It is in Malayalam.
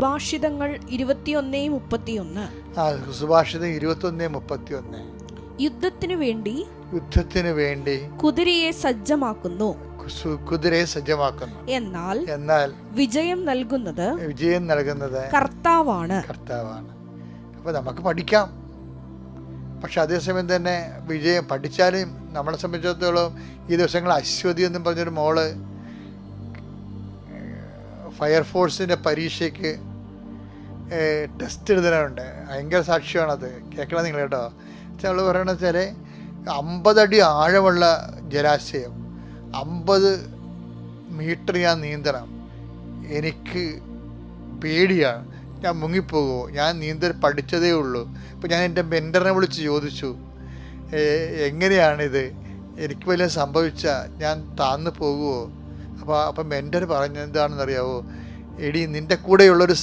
സുഭാഷിതങ്ങൾ 21:31. സുഭാഷിതം 21:31. യുദ്ധത്തിനു വേണ്ടി കുതിരയെ സജ്ജമാക്കുന്നു, എന്നാൽ വിജയം നൽകുന്നത് കർത്താവാണ്. അപ്പോൾ നമുക്ക് പഠിക്കാം, പക്ഷെ അതേസമയം തന്നെ വിജയം പഠിച്ചാലും നമ്മളെ സംബന്ധിച്ചിടത്തോളം ഈ ദിവസങ്ങൾ അശ്വതി എന്നും പറഞ്ഞൊരു മോള് ഫയർഫോഴ്സിൻ്റെ പരീക്ഷയ്ക്ക് ടെസ്റ്റ് എഴുതാനുണ്ട്. ഭയങ്കര സാക്ഷ്യമാണത്, കേൾക്കണം നിങ്ങൾ കേട്ടോ. അവൾ പറയണ വെച്ചാൽ 50 അടി ആഴമുള്ള ജലാശയം, 50 മീറ്റർ ഞാൻ നീന്തണം, എനിക്ക് പേടിയാണ്, ഞാൻ മുങ്ങിപ്പോകുമോ, ഞാൻ നീന്തൽ പഠിച്ചതേ ഉള്ളൂ. അപ്പോൾ ഞാൻ എൻ്റെ മെൻറ്ററിനെ വിളിച്ച് ചോദിച്ചു, എങ്ങനെയാണിത്, എനിക്ക് വല്ലതും സംഭവിച്ചാൽ ഞാൻ താഴ്ന്നു പോകുമോ? അപ്പം മെൻറ്റർ പറഞ്ഞ എന്താണെന്നറിയാവോ, എടി നിൻ്റെ കൂടെയുള്ളൊരു